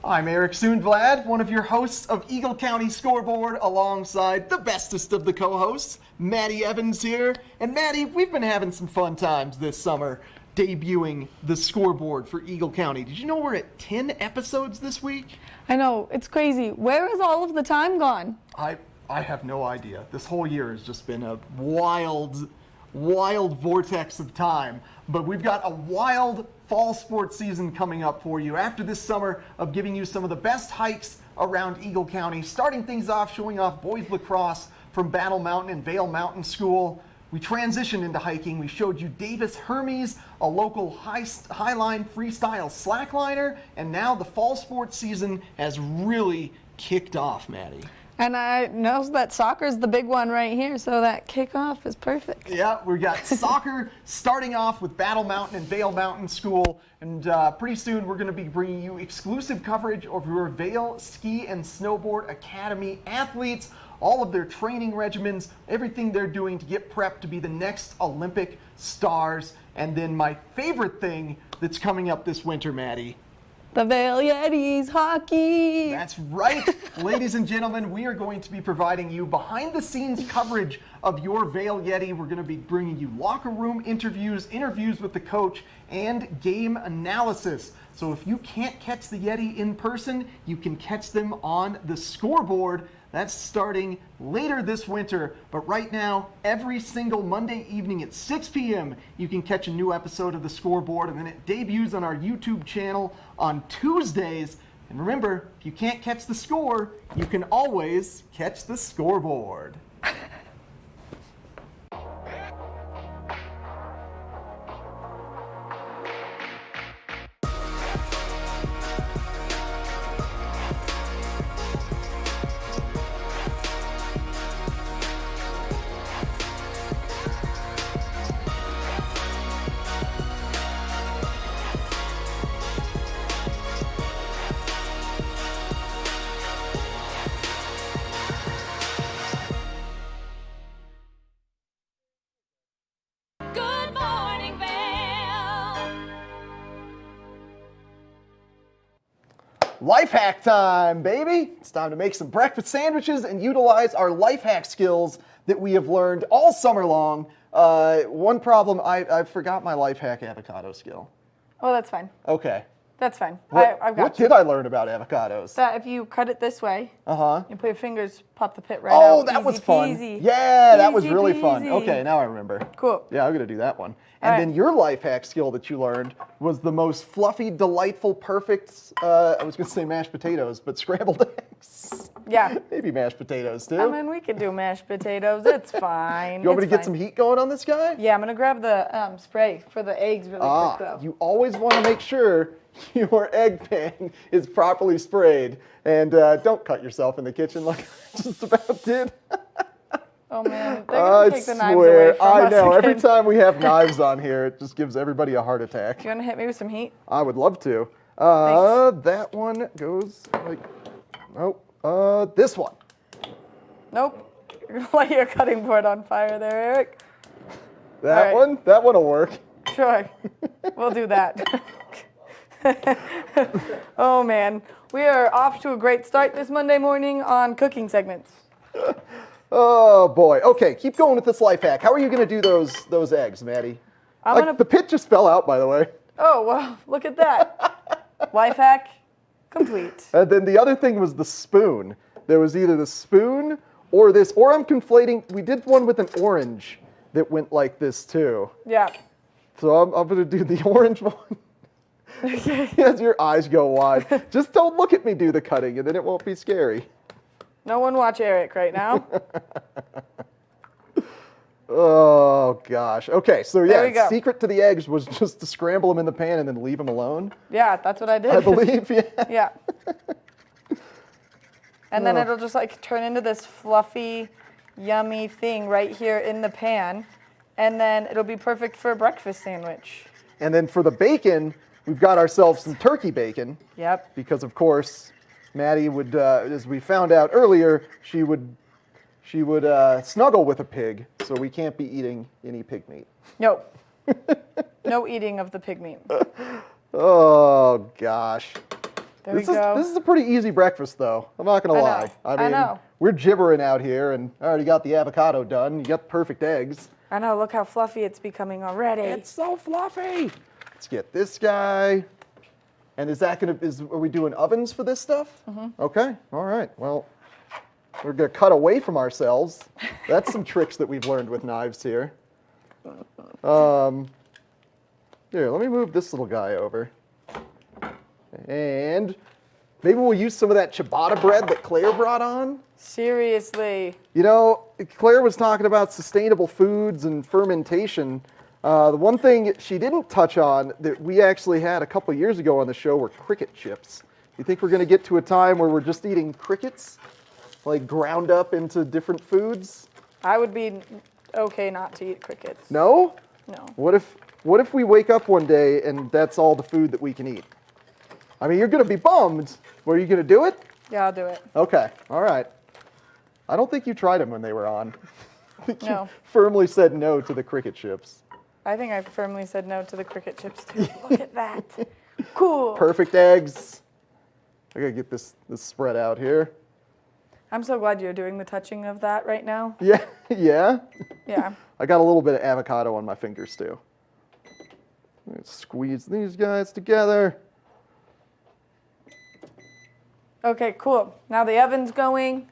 I'm Eric Soonblad, one of your hosts of Eagle County Scoreboard, alongside the bestest of the co-hosts, Maddie Evans here. And Maddie, we've been having some fun times this summer debuting the scoreboard for Eagle County. Did you know we're at 10 episodes this week? I know, it's crazy. Where has all of the time gone? I have no idea. This whole year has just been a wild vortex of time. But we've got a wild fall sports season coming up for you after this summer of giving you some of the best hikes around Eagle County, starting things off, showing off boys lacrosse from Battle Mountain and Vail Mountain School. We transitioned into hiking. We showed you Davis Hermes, a local highline freestyle slackliner, and now the fall sports season has really kicked off, Maddie. And I know that soccer's the big one right here, so that kickoff is perfect. Yeah, we got soccer starting off with Battle Mountain and Vail Mountain School, and pretty soon we're going to be bringing you exclusive coverage of your Vail Ski and Snowboard Academy athletes, all of their training regimens, everything they're doing to get prepped to be the next Olympic stars. And then my favorite thing that's coming up this winter, Maddie. The Vail Yetis hockey. That's right. Ladies and gentlemen, we are going to be providing you behind-the-scenes coverage of your Vail Yeti. We're going to be bringing you locker room interviews, interviews with the coach, and game analysis. So if you can't catch the Yeti in person, you can catch them on the scoreboard. That's starting later this winter, but right now, every single Monday evening at 6 p.m., you can catch a new episode of The Scoreboard, and then it debuts on our YouTube channel on Tuesdays. And remember, if you can't catch the score, you can always catch the scoreboard. Good morning, Vail. Life hack time, baby! It's time to make some breakfast sandwiches and utilize our life hack skills that we have learned all summer long. One problem, I forgot my life hack avocado skill. Oh, that's fine. Okay. That's fine. What I've got you. did I learn about avocados? That if you cut it this way, Uh-huh. you put your fingers, pop the pit right out. Oh, that was Easy fun. peasy. Yeah, that was Easy really fun. peasy. Okay, now I remember. Cool. Yeah, I'm going to do that one. And All then right. your life hack skill that you learned was the most fluffy, delightful, perfect, I was going to say mashed potatoes, but scrambled eggs. Yeah. Maybe mashed potatoes, too. I mean, we could do mashed potatoes. It's fine. You want me to It's get fine. some heat going on this guy? Yeah, I'm going to grab the spray for the eggs really quick, though. You always want to make sure your egg pan is properly sprayed. And don't cut yourself in the kitchen like I just about did. Oh, man. They're going to take the knives away from I us know. Every again. time we have knives on here, it just gives everybody a heart attack. You want to hit me with some heat? I would love to. That one goes like, nope. This one. Nope. You're going to light your cutting board on fire there, Eric. That one? That one will work. Sure. We'll do that. Oh, man. We are off to a great start this Monday morning on cooking segments. Oh, boy. Okay, keep going with this life hack. How are you going to do those eggs, Maddie? The pit just fell out, by the way. Oh, well, look at that. Life hack complete. And then the other thing was the spoon. There was either the spoon or this, or I'm conflating. We did one with an orange that went like this, too. Yeah. So I'm going to do the orange one. As your eyes go wide. Just don't look at me do the cutting, and then it won't be scary. No one watch Eric right now. Oh, gosh. Okay, so There we yeah, go. secret to the eggs was just to scramble them in the pan and then leave them alone. Yeah, that's what I did. I believe, yeah. Yeah. And then Oh. it'll just like turn into this fluffy, yummy thing right here in the pan. And then it'll be perfect for a breakfast sandwich. And then for the bacon, we've got ourselves some turkey bacon. Yep. Because, of course, Maddie would, as we found out earlier, she would snuggle with a pig, so we can't be eating any pig meat. Nope. No eating of the pig meat. Oh, gosh. There we go. This is a pretty easy breakfast, though. I'm not going to I lie. know. I know. We're gibbering out here, and I already got the avocado done. You got the perfect eggs. I know, look how fluffy it's becoming already. It's so fluffy. Let's get this guy. And are we doing ovens for this stuff? Mm-hmm. Okay, all right. Well, we're gonna cut away from ourselves. That's some tricks that we've learned with knives here. Here, let me move this little guy over. And maybe we'll use some of that ciabatta bread that Claire brought on. Seriously. You know, Claire was talking about sustainable foods and fermentation. The one thing she didn't touch on that we actually had a couple years ago on the show were cricket chips. You think we're going to get to a time where we're just eating crickets, like ground up into different foods? I would be okay not to eat crickets. No? No. What if we wake up one day and that's all the food that we can eat? I mean, you're going to be bummed. Were you going to do it? Yeah, I'll do it. Okay, all right. I don't think you tried them when they were on. I think No. you firmly said no to the cricket chips. I think I firmly said no to the cricket chips too. Look at that. Cool. Perfect eggs. I gotta get this spread out here. I'm so glad you're doing the touching of that right now. Yeah, yeah. Yeah. I got a little bit of avocado on my fingers too. Let's squeeze these guys together. Okay, cool. Now the oven's going.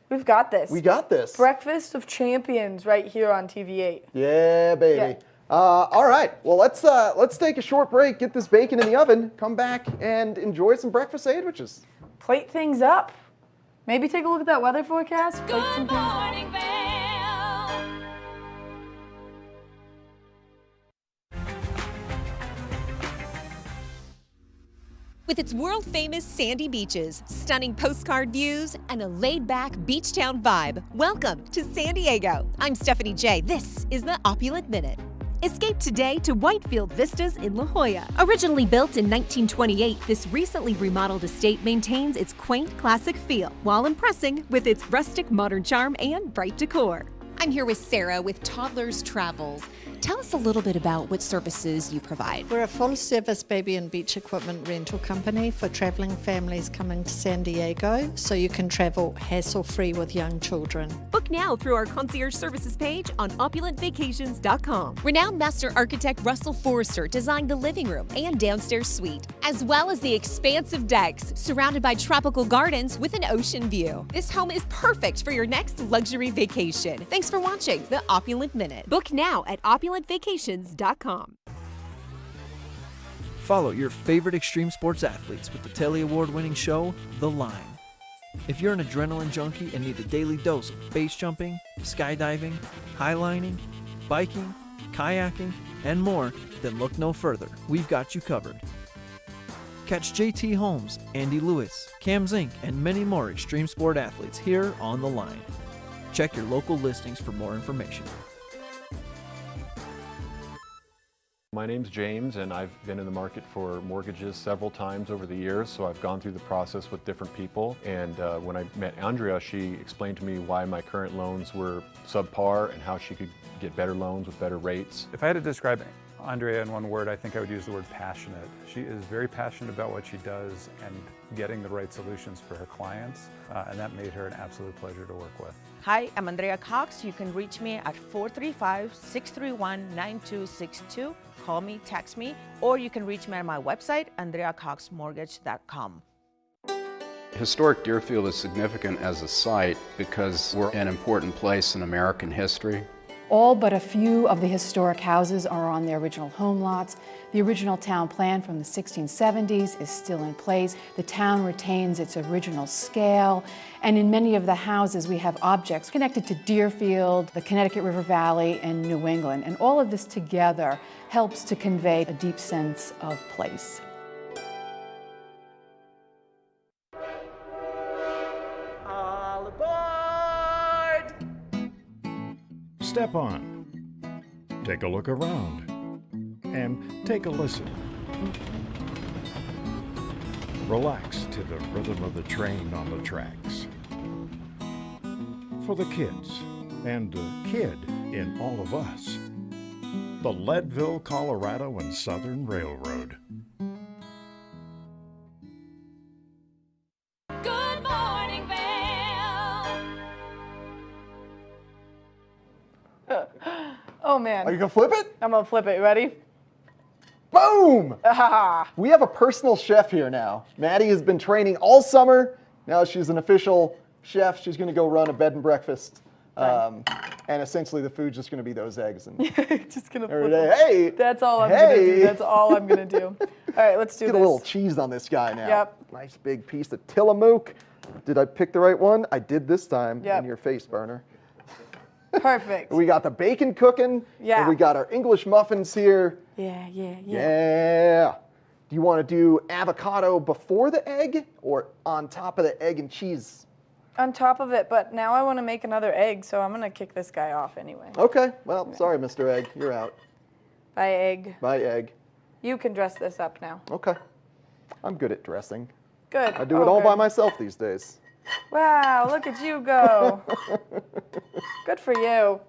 We've got this. We got this. Breakfast of Champions right here on TV8. Yeah, baby. All right. Well, let's take a short break, get this bacon in the oven, come back and enjoy some breakfast sandwiches. Plate things up. Maybe take a look at that weather forecast. Good morning, Vail. With its world-famous sandy beaches, stunning postcard views, and a laid-back beach town vibe, welcome to San Diego. I'm Stephanie J. This is the Opulent Minute. Escape today to Whitefield Vistas in La Jolla. Originally built in 1928, this recently remodeled estate maintains its quaint classic feel while impressing with its rustic modern charm and bright decor. I'm here with Sarah with Toddlers Travels. Tell us a little bit about what services you provide. We're a full-service baby and beach equipment rental company for travelling families coming to San Diego, so you can travel hassle-free with young children. Book now through our concierge services page on opulentvacations.com. Renowned master architect Russell Forrester designed the living room and downstairs suite, as well as the expansive decks surrounded by tropical gardens with an ocean view. This home is perfect for your next luxury vacation. Thanks for watching the Opulent Minute. Book now at opulentvacations.com. Follow your favorite extreme sports athletes with the Telly Award-winning show, The Line. If you're an adrenaline junkie and need a daily dose of base jumping, skydiving, highlining, biking, kayaking, and more, then look no further. We've got you covered. Catch JT Holmes, Andy Lewis, Cam Zink, and many more extreme sport athletes here on The Line. Check your local listings for more information. My name's James, and I've been in the market for mortgages several times over the years, so I've gone through the process with different people. And when I met Andrea, she explained to me why my current loans were subpar and how she could get better loans with better rates. If I had to describe Andrea in one word, I think I would use the word passionate. She is very passionate about what she does and getting the right solutions for her clients, and that made her an absolute pleasure to work with. Hi, I'm Andrea Cox. You can reach me at 435-631-9262. Call me, text me, or you can reach me at my website, andreacoxmortgage.com. Historic Deerfield is significant as a site because we're an important place in American history. All but a few of the historic houses are on their original home lots. The original town plan from the 1670s is still in place. The town retains its original scale, and in many of the houses we have objects connected to Deerfield, the Connecticut River Valley, and New England. And all of this together helps to convey a deep sense of place. All aboard! Step on, take a look around, and take a listen. Relax to the rhythm of the train on the tracks. For the kids, and the kid in all of us, the Leadville, Colorado and Southern Railroad. Good morning, Vail. Oh man. Are you gonna flip it? I'm gonna flip it. Ready? Boom! We have a personal chef here now. Maddie has been training all summer. Now she's an official chef. She's gonna go run a bed and breakfast. And essentially the food's just gonna be those eggs. And just gonna every flip day, hey! That's all I'm gonna do. That's all I'm gonna do. All right, let's do Get this. a little cheese on this guy now. Yep. Nice big piece of Tillamook. Did I pick the right one? I did this time. Yep. In your face, burner. Perfect. We got the bacon cooking. Yeah. And we got our English muffins here. Yeah. Yeah. Do you want to do avocado before the egg or on top of the egg and cheese? On top of it, but now I want to make another egg, so I'm gonna kick this guy off anyway. Okay. Well, sorry, Mr. Egg. You're out. Bye, egg. Bye, egg. You can dress this up now. Okay. I'm good at dressing. Good. I do it all by myself these days. Wow, look at you go. Good for you.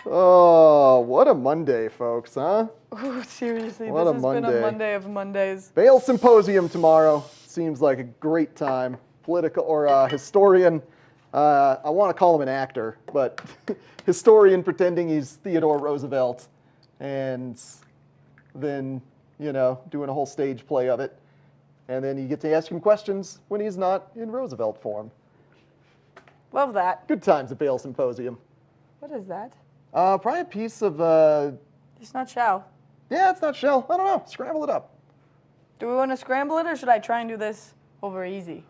Oh, what a Monday, folks, huh? Ooh, seriously, What this a has been a Monday. Monday of Mondays. Vail Symposium tomorrow. Seems like a great time. political or historian. I want to call him an actor, but historian pretending he's Theodore Roosevelt, and then, you know, doing a whole stage play of it. And then you get to ask him questions when he's not in Roosevelt form. Love that. Good times at Vail Symposium. What is that? Probably a piece of... It's not shell. Yeah, it's not shell. I don't know. Scramble it up. Do we want to scramble it, or should I try and do this over easy?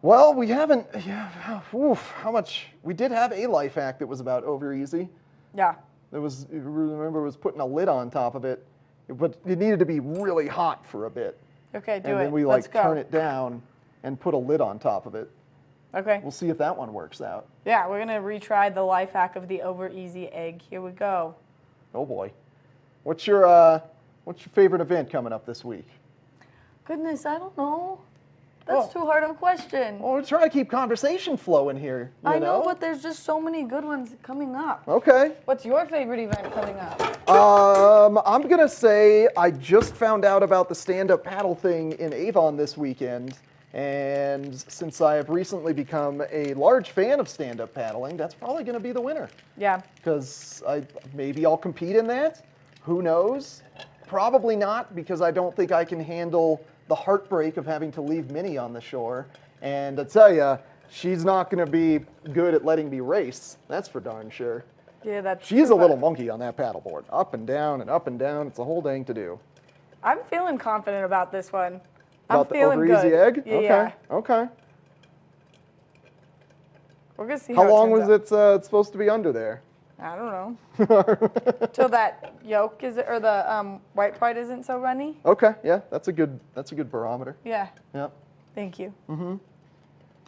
Well, we haven't... Yeah, oof, how much... We did have a life hack that was about over easy. Yeah. It was, remember, it was putting a lid on top of it, but it needed to be really hot for a bit. Okay, do it. And then we Let's like go. turn it down and put a lid on top of it. Okay. We'll see if that one works out. Yeah, we're gonna retry the life hack of the over easy egg. Here we go. Oh boy. What's your favorite event coming up this week? Goodness, I don't know. That's too hard of a question. Well, we're trying to keep conversation flowing here. I know, but there's just so many good ones coming up. Okay. What's your favorite event coming up? I'm gonna say I just found out about the stand-up paddle thing in Avon this weekend, and since I have recently become a large fan of stand-up paddling, that's probably gonna be the winner. Yeah. Because maybe I'll compete in that. Who knows? Probably not, because I don't think I can handle the heartbreak of having to leave Minnie on the shore. And I tell you, she's not going to be good at letting me race. That's for darn sure. Yeah, that's She's true, a little but monkey on that paddleboard. Up and down and up and down. It's a whole dang to do. I'm feeling confident about this one. About I'm feeling the good. over easy egg? Yeah, Okay. yeah. Okay. We're gonna see How long turns was out. it supposed to be under there? I don't know. Till that yolk is, or the white part isn't so runny. Okay, yeah, that's a good barometer. Yeah. Yep. Thank you. Mm-hmm.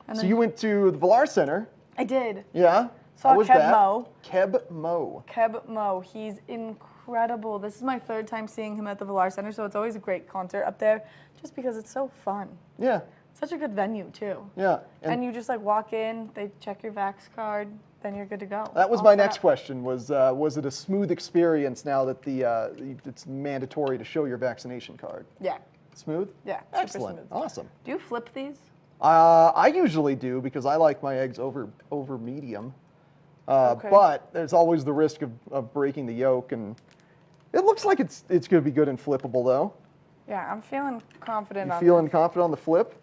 And So then- you went to the Villar Center. I did. Yeah. Saw How was Keb that? Mo. Keb Mo. Keb Mo. He's incredible. This is my third time seeing him at the Villar Center, so it's always a great concert up there, just because it's so fun. Yeah. Such a good venue too. Yeah. And you just like walk in, they check your Vax card, then you're good to go. That was All my set next up. question. Was it a smooth experience now that it's mandatory to show your vaccination card? Yeah. Smooth? Yeah. Super Excellent. smooth. Awesome. Do you flip these? I usually do because I like my eggs over medium. Okay. But there's always the risk of breaking the yolk, and it looks like it's going to be good and flippable though. Yeah, I'm feeling confident You on feeling this. confident on the flip?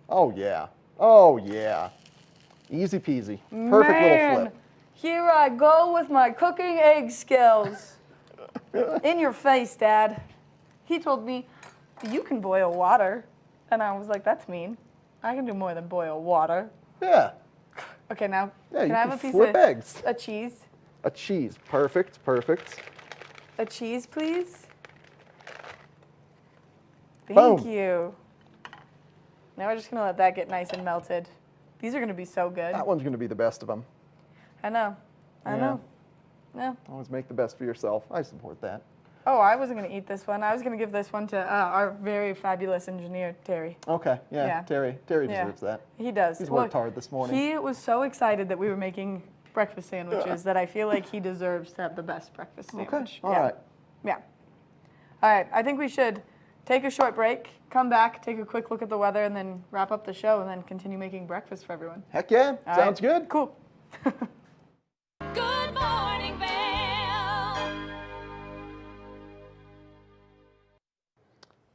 Oh yeah. Oh yeah. Easy peasy. Perfect Man, little flip. Here I go with my cooking egg skills. In your face, Dad. He told me, you can boil water. And I was like, that's mean. I can do more than boil water. Yeah. Okay, now, Yeah, can you I have can a piece flip of eggs. a cheese? A cheese. Perfect. Perfect. A cheese, please? Thank Boom. you. Now we're just gonna let that get nice and melted. These are gonna be so good. That one's going to be the best of them. I know. I Yeah. know. Yeah. Always make the best for yourself. I support that. Oh, I wasn't gonna eat this one. I was gonna give this one to our very fabulous engineer, Terry. Okay. Yeah. Yeah. Terry Yeah. deserves that. He does. He's Well, worked hard this morning. He was so excited that we were making breakfast sandwiches that I feel like he deserves to have the best breakfast sandwich. All yeah. right. Yeah. All right. I think we should take a short break, come back, take a quick look at the weather, and then wrap up the show, and then continue making breakfast for everyone. Heck yeah. All Sounds right. good. Cool. Good morning, Vail.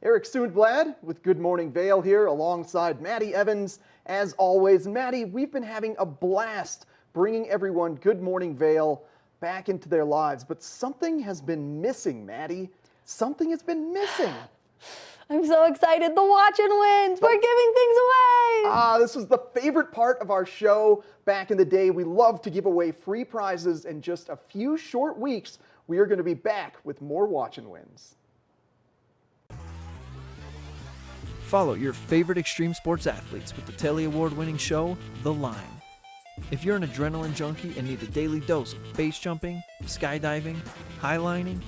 Eric Sundblad with Good Morning Vail here alongside Maddie Evans. As always, Maddie, we've been having a blast bringing everyone Good Morning Vail back into their lives, but something has been missing, Maddie. Something has been missing. I'm so excited. The watch and wins. We're giving things away. This was the favorite part of our show back in the day. We love to give away free prizes. In just a few short weeks, we are going to be back with more watch and wins. Follow your favorite extreme sports athletes with the Telly Award-winning show, The Line. If you're an adrenaline junkie and need a daily dose of base jumping, skydiving, highlining,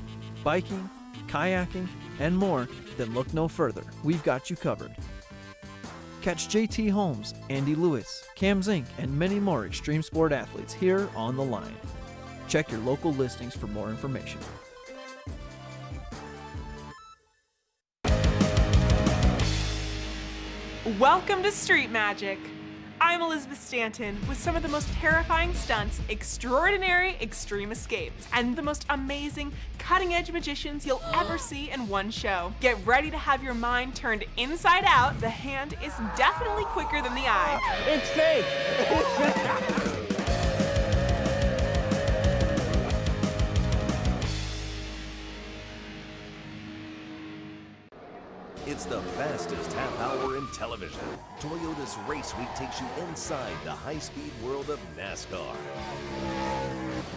biking, kayaking, and more, then look no further. We've got you covered. Catch JT Holmes, Andy Lewis, Cam Zink, and many more extreme sport athletes here on The Line. Check your local listings for more information. Welcome to Street Magic. I'm Elizabeth Stanton with some of the most terrifying stunts, extraordinary extreme escapes, and the most amazing cutting-edge magicians you'll ever see in one show. Get ready to have your mind turned inside out. The hand is definitely quicker than the eye. It's fake! It's the fastest half hour in television. Toyota's Race Week takes you inside the high-speed world of NASCAR.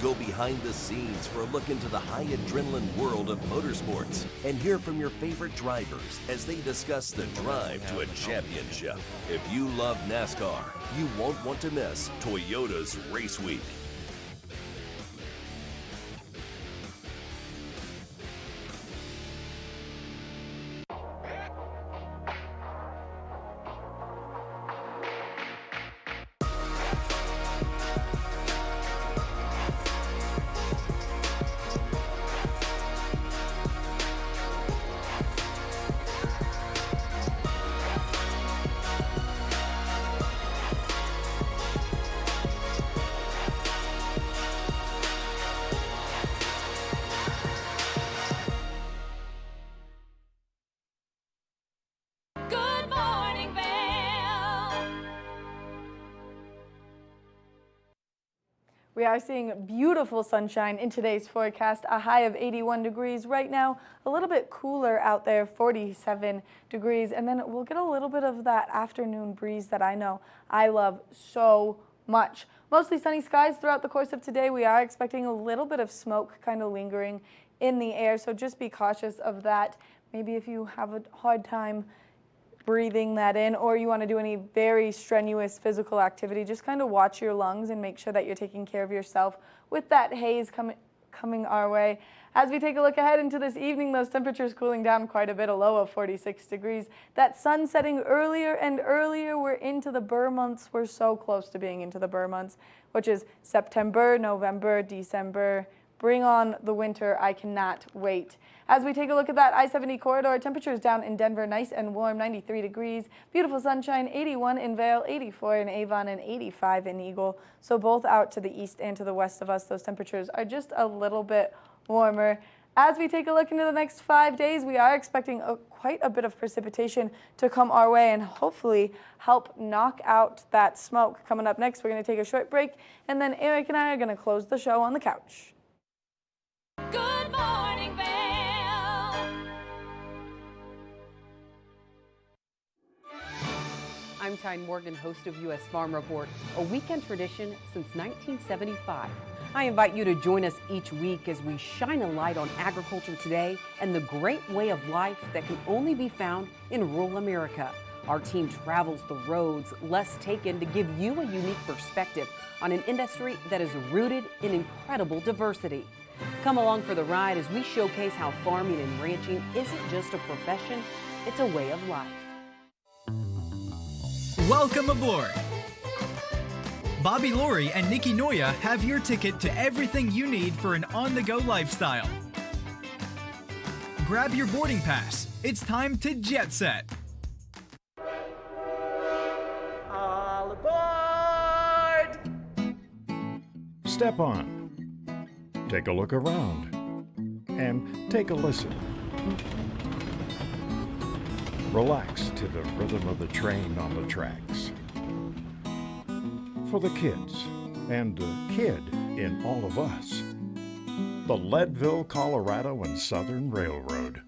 Go behind the scenes for a look into the high adrenaline world of motorsports and hear from your favorite drivers as they discuss the drive to a championship. If you love NASCAR, you won't want to miss Toyota's Race Week. Good morning, Vail. We are seeing beautiful sunshine in today's forecast, a high of 81 degrees right now, a little bit cooler out there, 47 degrees, and then we'll get a little bit of that afternoon breeze that I know I love so much. Mostly sunny skies throughout the course of today. We are expecting a little bit of smoke kind of lingering in the air, so just be cautious of that. Maybe if you have a hard time breathing that in, or you want to do any very strenuous physical activity, just kind of watch your lungs and make sure that you're taking care of yourself with that haze coming our way. As we take a look ahead into this evening, those temperatures cooling down quite a bit, a low of 46 degrees. That sun setting earlier and earlier. We're into the Burr months. We're so close to being into the Burr months, which is September, November, December. Bring on the winter. I cannot wait. As we take a look at that I-70 corridor, temperatures down in Denver, nice and warm, 93 degrees. Beautiful sunshine, 81 in Vail, 84 in Avon, and 85 in Eagle. So both out to the east and to the west of us, those temperatures are just a little bit warmer. As we take a look into the next 5 days, we are expecting quite a bit of precipitation to come our way and hopefully help knock out that smoke. Coming up next, we're going to take a short break, and then Eric and I are going to close the show on the couch. Good morning, Vail. I'm Tyne Morgan, host of U.S. Farm Report, a weekend tradition since 1975. I invite you to join us each week as we shine a light on agriculture today and the great way of life that can only be found in rural America. Our team travels the roads less taken to give you a unique perspective on an industry that is rooted in incredible diversity. Come along for the ride as we showcase how farming and ranching isn't just a profession, it's a way of life. Welcome aboard! Bobby Laurie and Nikki Noya have your ticket to everything you need for an on-the-go lifestyle. Grab your boarding pass. It's time to jet set. All aboard! Step on. Take a look around. And take a listen. Relax to the rhythm of the train on the tracks. For the kids, and the kid in all of us, the Leadville, Colorado and Southern Railroad.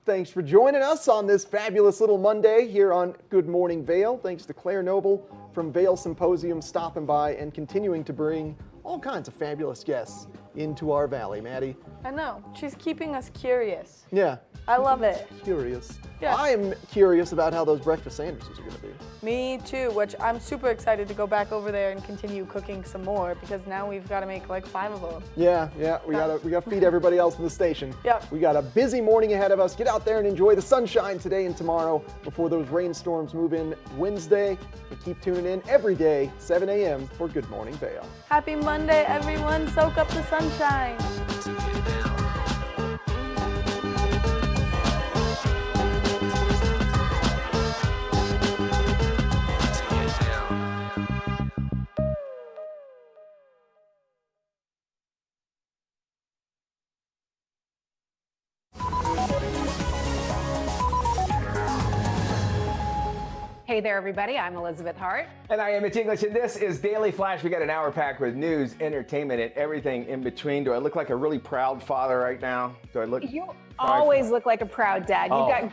Thanks for joining us on this fabulous little Monday here on Good Morning Vail. Thanks to Claire Noble from Vail Symposium stopping by and continuing to bring all kinds of fabulous guests into our valley. Maddie? I know. She's keeping us curious. Yeah. I love it. Curious. Yeah. I am curious about how those breakfast sandwiches are going to be. Me too, which I'm super excited to go back over there and continue cooking some more because now we've got to make like 5 of them. Yeah, we gotta feed everybody else in the station. Yep. We got a busy morning ahead of us. Get out there and enjoy the sunshine today and tomorrow before those rainstorms move in Wednesday. And keep tuning in every day, 7 a.m. for Good Morning Vail. Happy Monday, everyone. Soak up the sunshine. Hey there, everybody. I'm Elizabeth Hart. And I am Mitch English, and this is Daily Flash. We got an hour packed with news, entertainment, and everything in between. Do I look like a really proud father right now? Do I look? You always look like a proud dad. You've got